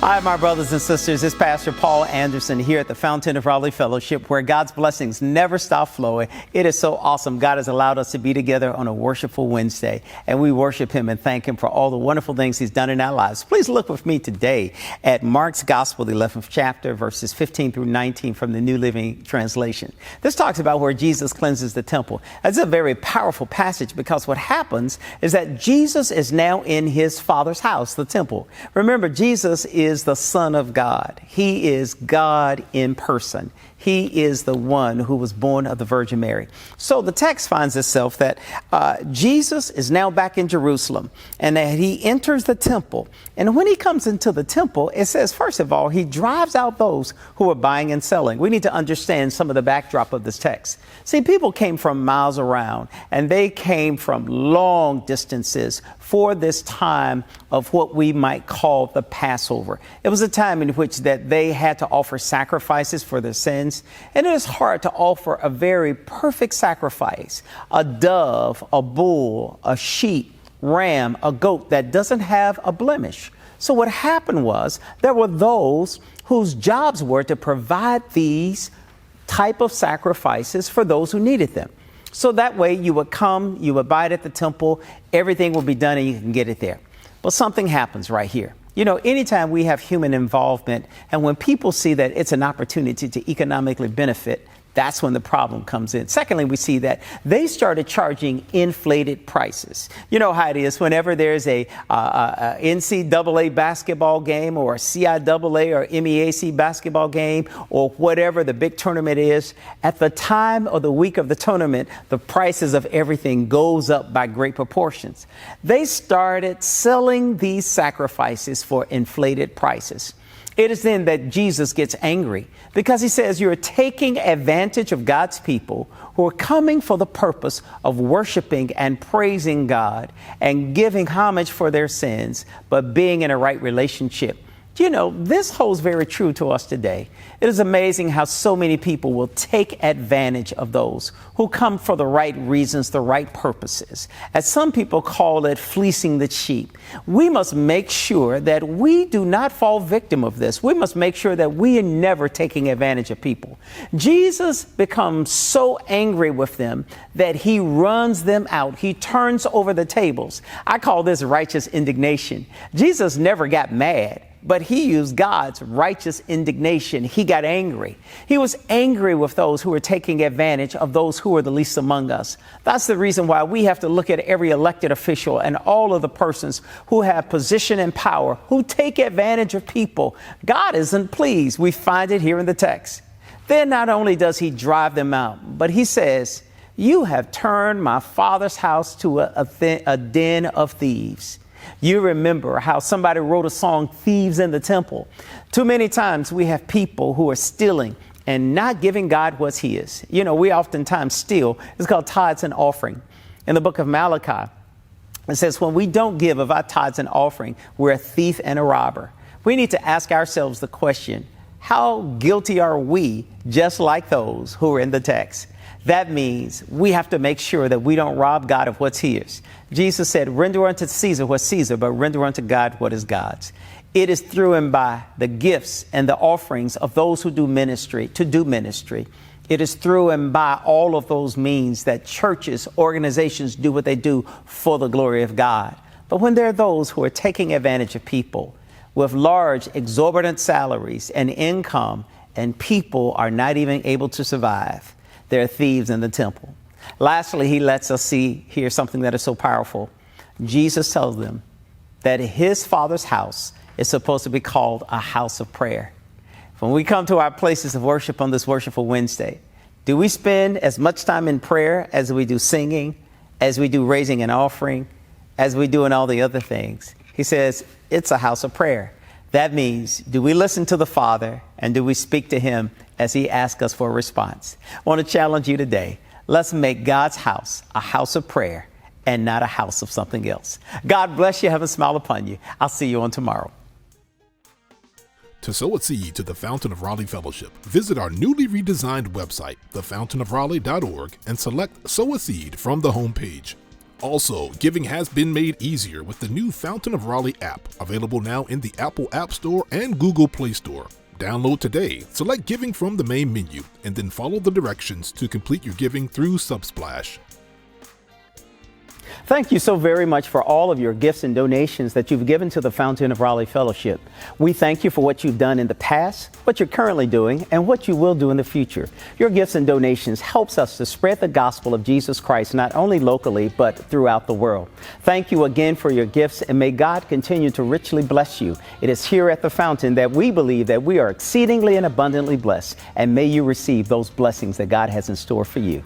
Hi, my brothers and sisters. It's Pastor Paul Anderson here at the Fountain of Raleigh Fellowship, where God's blessings never stop flowing. It is so awesome. God has allowed us to be together on a worshipful Wednesday, and we worship Him and thank Him for all the wonderful things He's done in our lives. Please look with me today at Mark's Gospel, the 11th chapter, verses 15 through 19 from the New Living Translation. This talks about where Jesus cleanses the temple. It's a very powerful passage because what happens is that Jesus is now in His Father's house, the temple. Remember, Jesus is the Son of God. He is God in person. He is the one who was born of the Virgin Mary. So the text finds itself that Jesus is now back in Jerusalem and that He enters the temple. And when He comes into the temple, it says, first of all, He drives out those who are buying and selling. We need to understand some of the backdrop of this text. See, people came from miles around and they came from long distances for this time of what we might call the Passover. It was a time in which that they had to offer sacrifices for their sins. And it is hard to offer a very perfect sacrifice, a dove, a bull, a sheep, ram, a goat that doesn't have a blemish. So what happened was there were those whose jobs were to provide these type of sacrifices for those who needed them. So that way you would come, you would buy it at the temple, everything will be done and you can get it there. But something happens right here. You know, anytime we have human involvement and when people see that it's an opportunity to economically benefit, that's when the problem comes in. Secondly, we see that they started charging inflated prices. You know how it is whenever there's a NCAA basketball game or a CIAA or MEAC basketball game or whatever the big tournament is, at the time of the week of the tournament, the prices of everything goes up by great proportions. They started selling these sacrifices for inflated prices. It is then that Jesus gets angry because He says you're taking advantage of God's people who are coming for the purpose of worshiping and praising God and giving homage for their sins, but being in a right relationship. You know, this holds very true to us today. It is amazing how so many people will take advantage of those who come for the right reasons, the right purposes. As some people call it, fleecing the sheep. We must make sure that we do not fall victim of this. We must make sure that we are never taking advantage of people. Jesus becomes so angry with them that He runs them out. He turns over the tables. I call this righteous indignation. Jesus never got mad, but He used God's righteous indignation. He got angry. He was angry with those who were taking advantage of those who were the least among us. That's the reason why we have to look at every elected official and all of the persons who have position and power, who take advantage of people. God isn't pleased. We find it here in the text. Then not only does He drive them out, but He says, you have turned my Father's house to a den of thieves. You remember how somebody wrote a song, Thieves in the Temple. Too many times we have people who are stealing and not giving God what's His. You know, we oftentimes steal. It's called tithes and offering. In the book of Malachi, it says, when we don't give of our tithes and offering, we're a thief and a robber. We need to ask ourselves the question, how guilty are we, just like those who are in the text? That means we have to make sure that we don't rob God of what's His. Jesus said, render unto Caesar what's Caesar, but render unto God what is God's. It is through and by the gifts and the offerings of those who do ministry, to do ministry. It is through and by all of those means that churches, organizations do what they do for the glory of God. But when there are those who are taking advantage of people with large, exorbitant salaries and income, and people are not even able to survive, they're thieves in the temple. Lastly, He lets us see here something that is so powerful. Jesus tells them that His Father's house is supposed to be called a house of prayer. When we come to our places of worship on this Worshipful Wednesday, do we spend as much time in prayer as we do singing, as we do raising an offering, as we do in all the other things? He says it's a house of prayer. That means, do we listen to the Father and do we speak to Him as He asks us for a response? I want to challenge you today. Let's make God's house a house of prayer and not a house of something else. God bless you. Have a smile upon you. I'll see you on tomorrow. To sow a seed to the Fountain of Raleigh Fellowship, visit our newly redesigned website, thefountainofraleigh.org, and select Sow a Seed from the homepage. Also, giving has been made easier with the new Fountain of Raleigh app, available now in the Apple App Store and Google Play Store. Download today, select Giving from the main menu, and then follow the directions to complete your giving through Subsplash. Thank you so very much for all of your gifts and donations that you've given to the Fountain of Raleigh Fellowship. We thank you for what you've done in the past, what you're currently doing, and what you will do in the future. Your gifts and donations helps us to spread the gospel of Jesus Christ, not only locally, but throughout the world. Thank you again for your gifts, and may God continue to richly bless you. It is here at the Fountain that we believe that we are exceedingly and abundantly blessed, and may you receive those blessings that God has in store for you.